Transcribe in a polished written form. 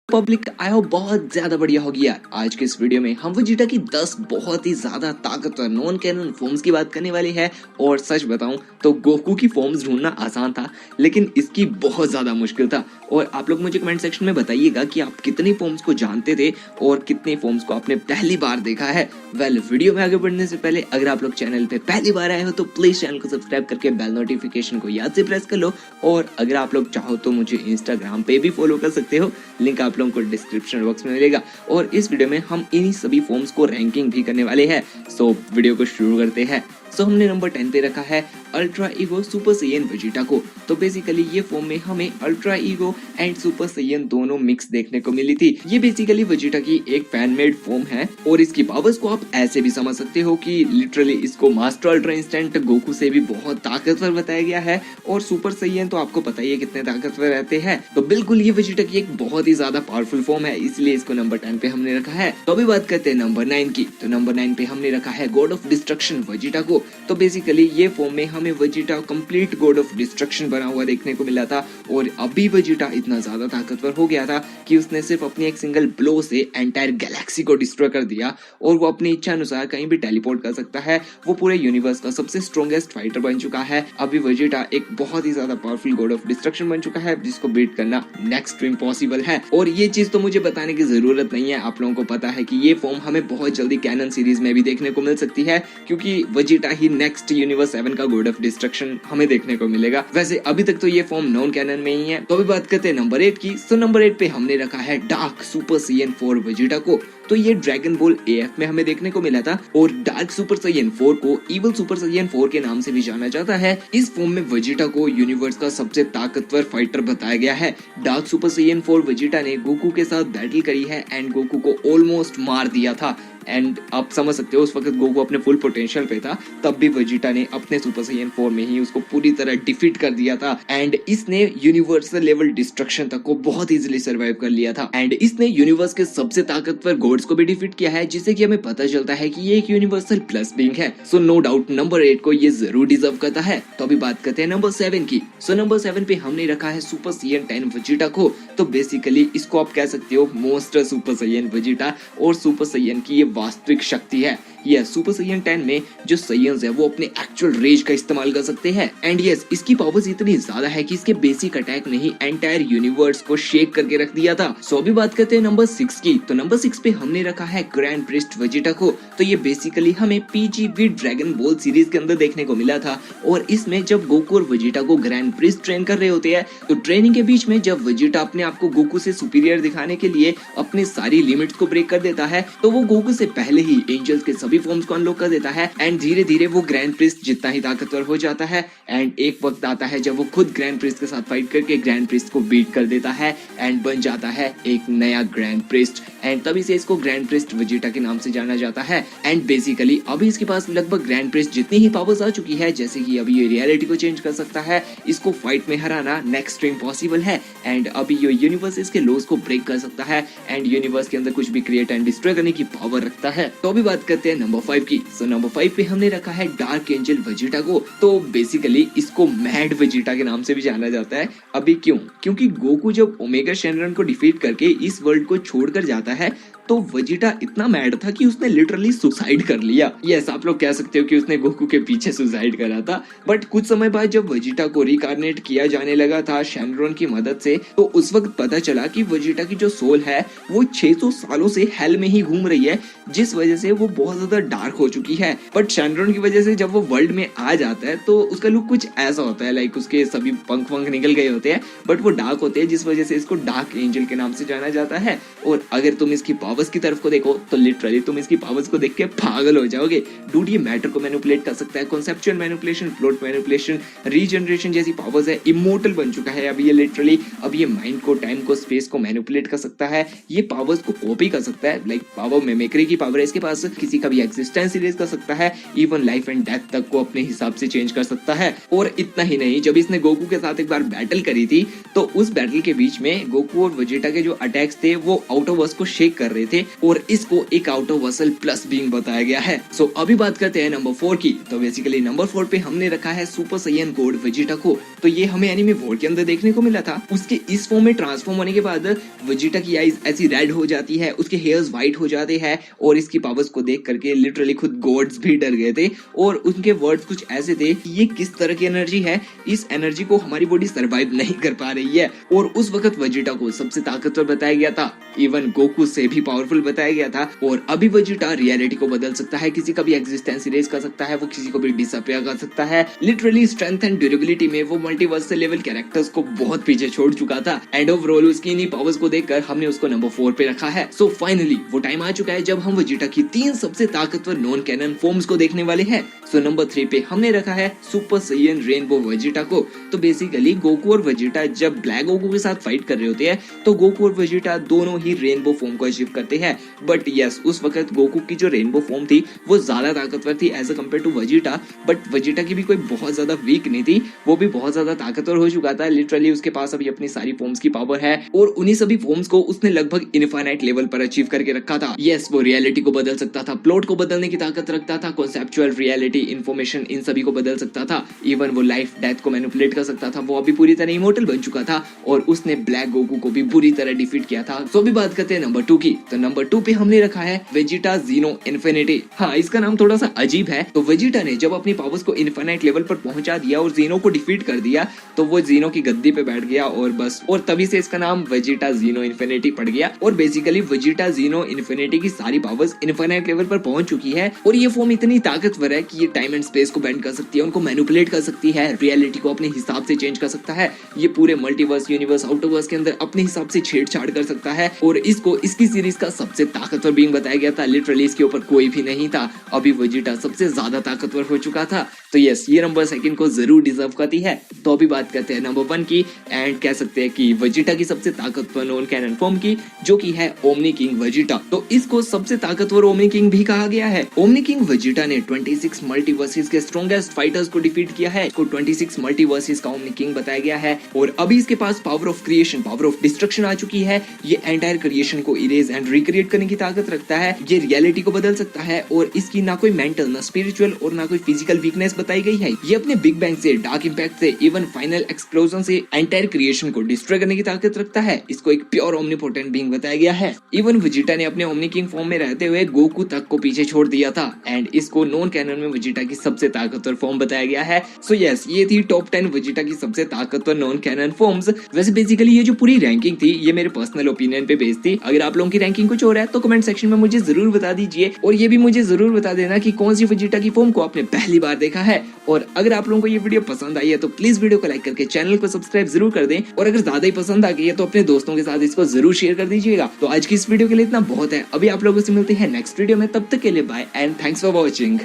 Public I hope बहुत ज्यादा बढ़िया होगी यार। आज के इस वीडियो में हम वेजिटा की 10 बहुत ही ज्यादा ताकतवर नॉन कैनन फॉर्म्स की बात करने वाले हैं। और सच बताऊं तो गोकू की फॉर्म्स ढूंढना आसान था, लेकिन इसकी बहुत ज्यादा मुश्किल था। और आप लोग मुझे कमेंट सेक्शन में बताइएगा कि आप कितनी फॉर्म्स को जानते थे और कितने फॉर्म्स को आपने पहली बार देखा है। वीडियो में आगे बढ़ने से पहले अगर आप लोग चैनल पे पहली बार आए हो तो प्लीज चैनल को सब्सक्राइब करके बेल नोटिफिकेशन को याद से प्रेस कर लो। और अगर आप लोग चाहो तो मुझे इंस्टाग्राम पे भी फॉलो कर सकते हो, लिंक आप लोगों को डिस्क्रिप्शन बॉक्स में मिलेगा। और इस वीडियो में हम इन्हीं सभी फॉर्म्स को रैंकिंग भी करने वाले हैं। सो वीडियो को शुरू करते हैं। हमने नंबर 10 पे रखा है ultra ego super Saiyan Vegeta को। तो बेसिकली ये फॉर्म में हमें ultra ego and super Saiyan दोनों मिक्स देखने को मिली थी। ये बेसिकली वेजिटा की एक फैन मेड फॉर्म है और इसकी पावर्स को आप ऐसे भी समझ सकते हो कि लिटरली इसको मास्टर अल्ट्रा इंस्टेंट गोकू से भी बहुत ताकतवर बताया गया है। और सुपर सैयन तो आपको पता ही है कितने ताकतवर रहते हैं। तो बिल्कुल ये वेजिटा की एक बहुत ही ज्यादा पावरफुल फॉर्म है, इसलिए इसको नंबर 10 पे हमने रखा है। तो अभी बात करते हैं नंबर 9 की। तो नंबर 9 पे हमने रखा है गॉड ऑफ डिस्ट्रक्शन वेजिटा को। तो बेसिकली ये फॉर्म में हमें Vegeta complete God of destruction बना हुआ देखने को मिला था। और अभी वेजिटा इतना ज्यादा ताकतवर हो गया था कि उसने सिर्फ अपनी एक सिंगल ब्लो से एंटायर गैलेक्सी को डिस्ट्रॉय कर दिया और वो अपनी इच्छा अनुसार कहीं भी टेलीपोर्ट कर सकता है। वो पूरे यूनिवर्स का सबसे स्ट्रॉन्गेस्ट फाइटर बन चुका है। अभी वेजिटा एक बहुत ही ज्यादा पावरफुल गॉड ऑफ डिस्ट्रक्शन बन चुका है जिसको बीट करना नेक्स्ट टू इम्पॉसिबल है। और ये चीज तो मुझे बताने की जरूरत नहीं है, आप लोगों को पता है कि ये फॉर्म हमें बहुत जल्दी कैनन सीरीज में भी देखने को मिल सकती है, क्योंकि वेजिटा ही नेक्स्ट यूनिवर्स 7 का गॉड ऑफ डिस्ट्रक्शन हमें देखने को मिलेगा। वैसे अभी तक तो ये फॉर्म नॉन कैनन में ही है। तो अभी बात करते हैं नंबर 8 की। तो नंबर 8 पे हमने रखा है डार्क सुपर सैयन 4 वेजिटा को। तो ये ड्रैगन बॉल एएफ में हमें देखने को मिला था और डार्क सुपर सैयन 4 को इवल सुपर सैयन 4 के नाम से भी जाना जाता है। इस फॉर्म में वेजिटा को यूनिवर्स का सबसे ताकतवर फाइटर बताया गया है। डार्क सुपर सैयन 4 वेजिटा ने गोकू के साथ बैटल करी है एंड गोकू को ऑलमोस्ट मार दिया था। एंड आप समझ सकते हो उस वक्त गोकू अपने फुल पोटेंशियल पे था, तब भी वेजिटा ने अपने सुपर सैयन 4 में ही उसको पूरी तरह डिफीट कर दिया था। एंड इसने यूनिवर्सल लेवल डिस्ट्रक्शन तक को बहुत इजीली सर्वाइव कर लिया था। एंड इसने यूनिवर्स के सबसे ताकतवर गॉड्स को भी डिफीट किया है, जिससे कि हमें पता चलता है कि ये एक यूनिवर्सल प्लस बीइंग है। सो नो डाउट नंबर 8 को ये जरूर डिजर्व करता है। तो अभी बात करते हैं नंबर 7 की। सो नंबर 7 पे हमने रखा है सुपर सैयन 10 वेजिटा को। तो बेसिकली इसको आप कह सकते हो मोस्टर सुपर सैयन वेजिटा और सुपर सैयन की ये वास्तविक शक्ति है। यस, सुपर सैयन 10 में जो सैयन्स है वो अपने एक्चुअल रेज का इस्तेमाल कर सकते हैं। एंड यस, इसकी पावर्स इतनी ज्यादा है कि इसके बेसिक अटैक ने ही एंटायर यूनिवर्स को शेक करके रख दिया था। सो अभी बात करते हैं नंबर 6 की। तो नंबर 6 पे हमने रखा है ग्रैंड प्रिस्ट वेजिटा को। तो ये बेसिकली हमें पीजीवी ड्रैगन बॉल सीरीज के अंदर देखने को मिला था। और इसमें जब गोकू और वेजिटा को ग्रैंड प्रिस्ट ट्रेन कर रहे होते हैं, तो ट्रेनिंग के बीच में जब वेजिटा अपने आप को गोकू से सुपीरियर दिखाने के लिए अपने सारी लिमिट्स को ब्रेक कर देता है, तो वो गोकू से पहले ही एंजल्स के सभी फॉर्म्स को अनलॉक कर देता है। एंड धीरे धीरे वो ग्रैंड प्रिस्ट जितना ही ताकतवर हो जाता है। एंड एक वक्त आता है जब वो खुद ग्रैंड प्रिस्ट के साथ फाइट करके ग्रैंड प्रिस्ट को बीट कर देता है एंड बन जाता है एक नया ग्रैंड प्रिस्ट। एंड तभी से इसको ग्रैंड प्रिस्ट वेजिटा के नाम से जाना जाता है। एंड बेसिकली अभी इसके पास लगभग ग्रैंड प्रिस्ट जितनी ही पावर्स आ चुकी है, जैसे कि अभी ये रियलिटी को चेंज कर सकता है, इसको फाइट में हराना नेक्स्ट टू इम्पॉसिबल है। एंड अभी ये यूनिवर्स इसके लॉस को ब्रेक कर सकता है एंड यूनिवर्स के अंदर कुछ भी क्रिएट एंड डिस्ट्रॉय करने की पावर रखता है। तो अभी बात करते हैं नंबर 5 की। सो नंबर 5 पे हमने रखा है डार्क एंजल वेजिटा को। तो बेसिकली इसको मैड वेजिटा के नाम से भी जाना जाता है। अभी क्यों? क्योंकि गोकू जब ओमेगा शेनरन को डिफीट करके इस वर्ल्ड को छोड़कर जाता है, तो वेजिटा इतना मैड था कि उसने लिटरली सुसाइड कर लिया। यस, आप लोग कह सकते हो कि उसने गोकू के पीछे सुसाइड करा था। बट कुछ समय बाद जब वेजिटा को रिकार्नेट किया जाने लगा था शेनरॉन की मदद से, तो उस वक्त पता चला कि वेजिटा की जो सोल है वो 600 सालों से हेल में ही घूम रही है, जिस वजह से वो बहुत ज्यादा डार्क हो चुकी है। बट शेनरॉन की वजह से जब वो वर्ल्ड में आ जाता है तो उसका लुक कुछ ऐसा होता है, लाइक उसके सभी पंख वंख निकल गए होते हैं, बट वो डार्क होते हैं, जिस वजह से इसको डार्क एंजल के नाम से जाना जाता है। और अगर तुम इसकी पावर्स की तरफ को देखो तो लिटरली तुम इसकी पावर्स को देख के पागल हो जाओगे। डूड ये मैटर को मैनिपुलेट कर सकता है, conceptual manipulation, plot manipulation, regeneration जैसी पावर्स है, इमोर्टल बन चुका है अभी ये लिटरली। अब ये माइंड को, टाइम को, स्पेस को मैनिपुलेट कर सकता है, ये पावर्स को कॉपी कर सकता है, लाइक पावर मिमिक्री की पावर है इसके पास, किसी का भी एग्जिस्टेंस इरेज कर सकता है, इवन लाइफ एंड डेथ तक को अपने हिसाब से चेंज कर सकता है। और इतना ही नहीं, जब इसने गोकू के साथ एक बार बैटल करी थी, तो उस बैटल के बीच में गोकू और वेजिटा के जो अटैक्स थे वो आउटरवर्स को शेक कर रहे थे और इसको एक आउट ऑफ असल प्लस बीइंग बताया गया है। सो अभी बात करते हैं नंबर 4 की। तो बेसिकली नंबर 4 पे हमने रखा है सुपर सैयन गॉड वेजिटा को। तो ये हमें एनीमे वॉर के अंदर देखने को मिला था। उसके इस फॉर्म में ट्रांसफॉर्म होने के बाद वेजिटा की आईज ऐसी रेड हो जाती है, उसके हेयर्स व्हाइट हो जाते हैं और इसकी पावर्स को देख करके लिटरली खुद गॉड्स भी डर गए थे और उनके वर्ड्स कुछ ऐसे थे कि ये किस तरह की एनर्जी है, इस एनर्जी को हमारी बॉडी सर्वाइव नहीं कर पा रही है। और उस वक्त वेजिटा को सबसे ताकतवर बताया गया था, इवन गोकू से भी पावरफुल बताया गया था। और अभी वेजिटा रियलिटी को बदल सकता है, किसी का भी एग्जिस्टेंस इरेज कर सकता है, वो किसी को भी डिसअपियर कर सकता है। लिटरली स्ट्रेंथ एंड ड्यूरेबिलिटी में वो मल्टीवर्स लेवल कैरेक्टर्स को बहुत पीछे छोड़ चुका था एंड ओवरऑल उसकी इन्हीं पावर्स को देखकर हमने उसको नंबर 4 पे रखा है। सो फाइनली वो टाइम आ चुका है जब हम वेजिटा की 3 सबसे ताकतवर नॉन कैनन फॉर्म्स को देखने वाले हैं। सो नंबर 3 पे हमने रखा है सुपर सैयन रेनबो वेजिटा को। तो बेसिकली गोकू और वेजिटा जब ब्लैक गोकू के साथ फाइट कर रहे होते हैं तो गोकू और वेजिटा दोनों ही रेनबो फॉर्म को अचीव करते हैं। बट यस, उस वक्त गोकू की जो रेनबो फॉर्म थी वो ज्यादा ताकतवर थी as compare to Vegeta. But Vegeta की भी कोई बहुत ज्यादा वीक नहीं थी, वो भी बहुत ज्यादा ताकतवर हो चुका था। लिटरली उसके पास अभी अपनी सारी फॉर्म्स की पावर है और उन्हीं सभी फॉर्म्स को उसने लगभग इनफाइनाइट लेवल पर अचीव करके रखा था। यस, वो रियलिटी को बदल सकता था, प्लॉट को बदलने की ताकत रखता था, कॉन्सेप्चुअल रियलिटी, इन्फॉर्मेशन, इन सभी को बदल सकता था। इवन वो लाइफ डेथ को मैनिपुलेट कर सकता था। वो अभी पूरी तरह इमोर्टल बन चुका था और उसने ब्लैक गोकू को भी बुरी तरह डिफीट किया था। तो अभी बात करते हैं नंबर 2 की। तो नंबर 2 पे हमने रखा है वेजिटा जीनो इन्फिनिटी। हाँ, इसका नाम थोड़ा सा अजीब है। तो वेजिटा ने जब अपनी पावर्स को इनफिनाइट लेवल पर पहुंचा दिया और जीनो को डिफीट कर दिया तो वो जीनो की गद्दी पे बैठ गया और बस, और तभी से इसका नाम वेजिटा जीनो इन्फिनिटी पड़ गया। और बेसिकली वेजिटा जीनो इन्फिनिटी की सारी पावर्स इनफिनाइट लेवल पर पहुंच चुकी है और ये फॉर्म इतनी ताकतवर है कि ये टाइम एंड स्पेस को बेंड कर सकती है, उनको मैनिपुलेट कर सकती है, रियलिटी को अपने हिसाब से चेंज कर सकता है। ये पूरे मल्टीवर्स, यूनिवर्स, आउटरवर्स के अंदर अपने हिसाब से छेड़छाड़ कर सकता है और इसको इसकी सीरीज का सबसे ताकतवर बीइंग बताया गया था। लिटरली इसके ऊपर कोई भी नहीं था। अभी वेजिटा सबसे ज्यादा ताकतवर हो चुका था। तो यस, ये नंबर 2 को जरूर डिजर्व करती है। तो अभी बात करते हैं नंबर 1 की एंड कह सकते हैं कि वेजिटा की सबसे ताकतवर नॉन कैनन फॉर्म की, जो की है ओमनी किंग वेजिटा। तो इसको सबसे ताकतवर ओमनी किंग भी कहा गया है। ओमनी किंग वेजिटा ने 26 मल्टीवर्सेस के स्ट्रॉन्गेस्ट फाइटर्स को डिफीट किया है। इसको 26 मल्टीवर्सेस का ओमनी किंग बताया गया है और अभी इसके पास power of creation, power of destruction आ चुकी है। ये एंटायर क्रिएशन को इरेज एंड रिक्रिएट करने की ताकत रखता है। ये रियलिटी को बदल सकता है और इसकी ना कोई मेंटल, ना स्पिरिचुअल और ना कोई फिजिकल वीकनेस बताई गई है। ये अपने बिग बैंग से, डार्क इंपैक्ट से, इवन फाइनल एक्सप्लोजन से एंटायर क्रिएशन को डिस्ट्रॉय करने की ताकत रखता है। इसको एक प्योर ओमनीपोटेंट बीइंग बताया गया है। इवन वेजिटा ने अपने ओमनी किंग फॉर्म में रहते हुए गोकू तक को पीछे छोड़ दिया था एंड इसको नॉन कैनन में वेजिटा की सबसे ताकतवर फॉर्म बताया गया है। सो यस, ये थी टॉप 10 वेजिटा की सबसे ताकतवर नॉन कैनन फॉर्म्स। वैसे बेसिकली ये जो पूरी रैंकिंग थी ये मेरे पर्सनल ओपिनियन पे बेस्ड थी। अगर आप लोगों की रैंकिंग कुछ और है तो कमेंट सेक्शन में मुझे जरूर बता दीजिए और ये भी मुझे जरूर बता देना कि कौन सी वेजिटा की फॉर्म को आपने पहली बार देखा है। और अगर आप लोगों को ये वीडियो पसंद आई है तो प्लीज वीडियो को लाइक करके चैनल को सब्सक्राइब जरूर कर दें और अगर ज्यादा ही पसंद आ गई है तो अपने दोस्तों के साथ इसको जरूर शेयर कर दीजिएगा। तो आज की इस वीडियो के लिए इतना बहुत है। अभी आप लोगों से मिलते हैं नेक्स्ट वीडियो में, तब तक के लिए bye and thanks for watching.